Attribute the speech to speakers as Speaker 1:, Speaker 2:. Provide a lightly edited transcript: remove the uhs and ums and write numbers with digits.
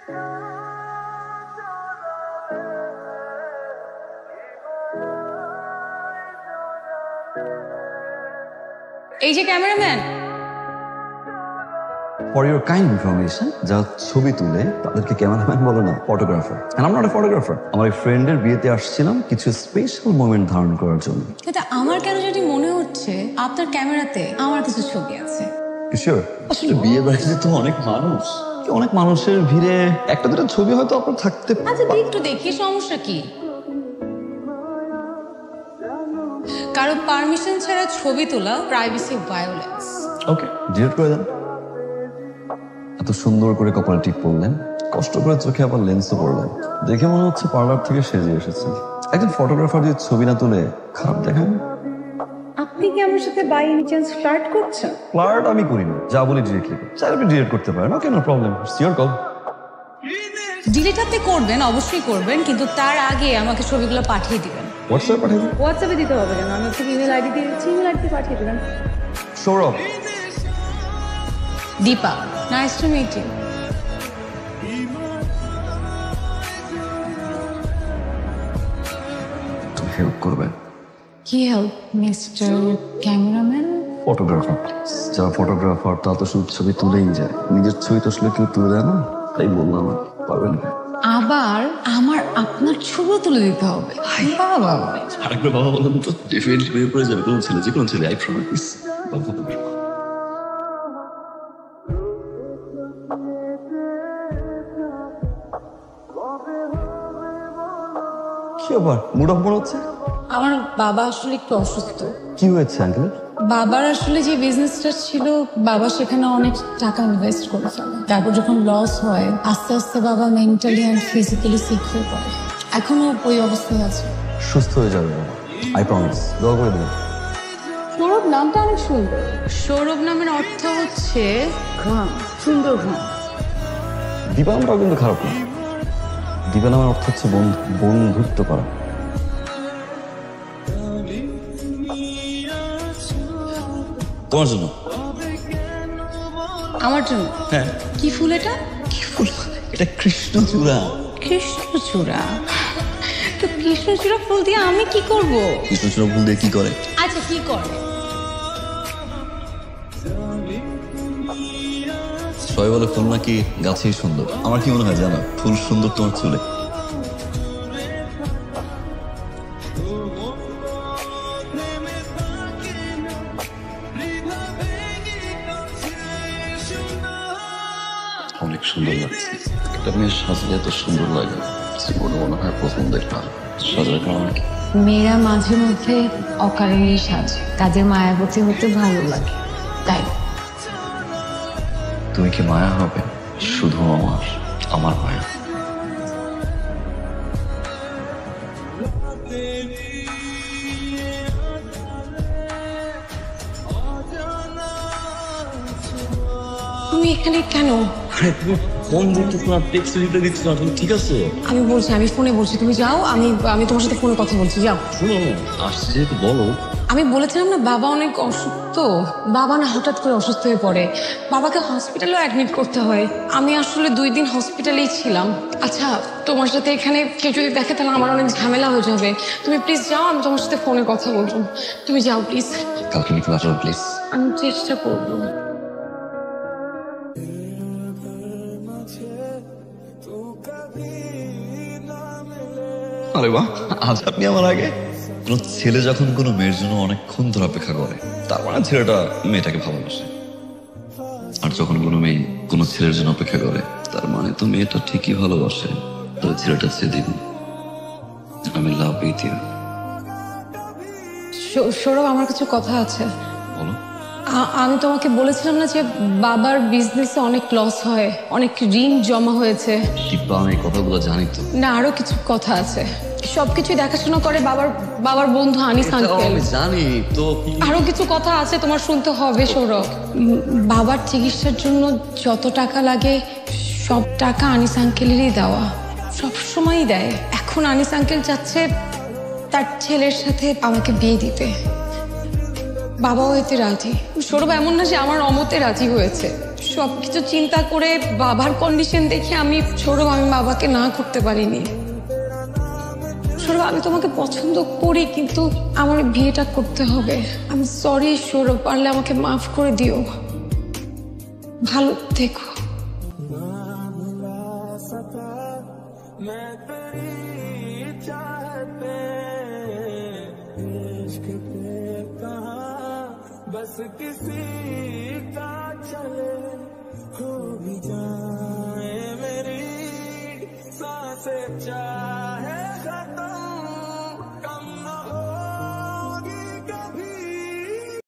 Speaker 1: এই যে cameraman,
Speaker 2: For your kind information, যারা ছবি তুলে তাদেরকে ক্যামেরাম্যান বলে না, photographer. And I'm not a photographer. আমার এই ফ্রেন্ডের বিয়েতে আসছিলাম কিছু স্পেশাল মোমেন্ট ধারণ করার জন্য।
Speaker 1: কিন্তু আমার কেন যদি মনে হচ্ছে আপনার ক্যামেরাতে আমার কিছু ছবি আছে।
Speaker 2: Sure. আসলে বিয়ে বাড়িতে তো অনেক মানুষ, অনেক মানুষের ভিড়ে একটা দুটো ছবি হয়তো আপনার থাকতে পারে।
Speaker 1: আচ্ছা একটু দেখি, সমস্যা কি? কারো পারমিশন ছাড়া ছবি তোলা প্রাইভেসি ভায়োলেন্স।
Speaker 2: ওকে, ডিলিট করে দেন। এত সুন্দর করে কপালে টিপ পরলেন, কষ্ট করে চোখে আবার লেন্সও পরলেন, দেখে মনে হচ্ছে পার্লার থেকে সেজে এসেছেন। একজন ফটোগ্রাফার যদি ছবি না তুলে খারাপ দেখান।
Speaker 1: আপনি কি আমার সাথে বাই এনি চান্স ফ্লার্ট করছেন?
Speaker 2: ফ্লার্ট আমি করি না, যা বলি ডিরেক্টলি করি। চাইলে আপনি ডিলিট করতে পারেন, okay, no problem, it's your call.
Speaker 1: Delete আপনি করবেন, অবশ্যই করবেন, কিন্তু তার আগে আমাকে ছবিগুলো পাঠিয়ে দিবেন।
Speaker 2: হোয়াটসঅ্যাপে পাঠিয়ে দিন।
Speaker 1: হোয়াটসঅ্যাপে দিতে হবে কেন? আমি আপনাকে ইমেল আইডি দিয়ে দিচ্ছি, ইমেল আইডি পাঠিয়ে দেবেন।
Speaker 2: Sourav.
Speaker 1: Dipa, nice to meet you.
Speaker 2: Help করবেন।
Speaker 1: কি help mister cameraman?
Speaker 2: Photographer please. যারা ফটোগ্রাফার তা তো শুধু ছবি তুলেই যায়, নিজের ছবি তো আসলে কেউ তুলে দেয় না, তাই বললাম। পারবেন না?
Speaker 1: আবার আমার আপনার ছবি তুলে দিতে হবে? বাবা,
Speaker 2: আরেকবার বাবা বললাম তো ডেফিনেটলি বিয়ে করে যাবে কোনো ছেলে, যে কোনো ছেলে, আই প্রমিস। কি আবার মুড অফ মনে হচ্ছে?
Speaker 1: আমার বাবা আসলে একটু অসুস্থ।
Speaker 2: কি হয়েছে আঙ্কেল?
Speaker 1: বাবার আসলে যে বিজনেসটা ছিল, বাবা সেখানে অনেক টাকা ইনভেস্ট করে ফেলে। তারপর যখন লস হয়, আস্তে আস্তে বাবা মেন্টালি অ্যান্ড ফিজিক্যালি সিক হয়ে পড়ে। এখনো ওই অবস্থায় আছে।
Speaker 2: সুস্থ হয়ে যাবে বাবা, আই প্রমিস। দোয়া করে দেবেন।
Speaker 1: সৌরভ নামটা অনেক সুন্দর। সৌরভ নামের অর্থ হচ্ছে ঘাম, সুন্দর ঘাম।
Speaker 2: দীপা নামটাও কিন্তু খারাপ না। দীপা নামের অর্থ হচ্ছে বন্ধুত্ব করা। তোমার জন্য।
Speaker 1: আমার জন্য?
Speaker 2: হ্যাঁ।
Speaker 1: কি ফুল এটা?
Speaker 2: কি ফুল? এটা কৃষ্ণচূড়া।
Speaker 1: কৃষ্ণচূড়া? তো কৃষ্ণচূড়া ফুল দিয়ে আমি কি করব?
Speaker 2: কৃষ্ণচূড়া ফুল দিয়ে কি করে?
Speaker 1: আচ্ছা, কি করে?
Speaker 2: সবাই বলে ফুল নাকি গাছেই সুন্দর। আমার কি মনে হয় জানো, ফুল সুন্দর তোমার চুলে। অনেক সুন্দর লাগছে। একটা মেয়ে সাজলে এত সুন্দর লাগে, মনে হয় প্রথম দেখা সাজার কারণে।
Speaker 1: মেয়েরা মাঝে মধ্যে অকারণেই সাজে, তাদের মায়াবতী হতে ভালো লাগে, তাই।
Speaker 2: তুমি কি মায়া হবে? শুধু আমার মায়া।
Speaker 1: তুমি এখানে কেন?
Speaker 2: তুমি ফোন দিচ্ছ না, টেক্সট রিপ্লাই দিচ্ছ না, তুমি ঠিক আছে?
Speaker 1: আমি বলছি, আমি ফোনে বলছি, তুমি যাও, আমি তোমার সাথে ফোনে কথা বলছি, যাও।
Speaker 2: শুনো, আসছে যেহেতু বলো।
Speaker 1: আমি বলেছিলাম না, বাবা অনেক অসুস্থ। বাবা না হঠাৎ করে অসুস্থ হয়ে পড়ে, বাবাকে হসপিটালেও অ্যাডমিট করতে হয়। আমি আসলে 2 দিন হসপিটালেই ছিলাম। আচ্ছা, তোমার সাথে এখানে কেউ যদি দেখে তাহলে আমার অনেক ঝামেলা হয়ে যাবে। তুমি প্লিজ যাও, আমি তোমার সাথে ফোনে কথা বলবো। তুমি যাও প্লিজ।
Speaker 2: কালকে নিকল আসো প্লিজ।
Speaker 1: আমি চেষ্টা করবো।
Speaker 2: আরে বাহ, আজ আপনি আমার আগে। কোন ছেলে যখন কোনো মেয়ের জন্য অনেকক্ষণ ধরে অপেক্ষা করে, তার মানে ছেলেটা মেয়েটাকে ভালোবাসে। আর যখন কোনো মেয়ে কোনো ছেলের জন্য অপেক্ষা করে, তার মানে তো মেয়েটা ঠিকই ভালোবাসে। তবে ছেলেটা সেদিন আমি লাভ উইথ ইউ।
Speaker 1: সৌরভ, আমার কিছু কথা আছে।
Speaker 2: বলো।
Speaker 1: আমি তোমাকে বলেছিলাম না যে বাবার বিজনেসে অনেক লস হয়, অনেক ঋণ জমা হয়েছে।
Speaker 2: দীপা, আমি কথাগুলো জানি তো।
Speaker 1: না, আরো কিছু কথা আছে। সবকিছু দেখাশোনা করে বাবার বন্ধু আনিস আঙ্কেল।
Speaker 2: আমি জানি তো।
Speaker 1: আরো কিছু কথা আছে, তোমার শুনতে হবে সৌরভ। বাবার চিকিৎসার জন্য যত টাকা লাগে সব টাকা আনিস আঙ্কেলেরই দেওয়া, সবসময়ই দেয়। এখন আনিস আঙ্কেল চাচ্ছে তার ছেলের সাথে আমাকে বিয়ে দিতে। বাবাও এতে রাজি। সৌরভ, এমন না যে আমার অমতে রাজি হয়েছে, সবকিছু চিন্তা করে বাবার কন্ডিশন দেখে আমি সৌরভ আমি বাবাকে না করতে পারিনি। সৌরভ আমি তোমাকে পছন্দ করি, কিন্তু আমার বিয়েটা করতে হবে। আমি সরি সৌরভ, পারলে আমাকে মাফ করে দিও। ভালো থেকো।
Speaker 3: बस किसी का चले हो भी जाए मेरी सांसें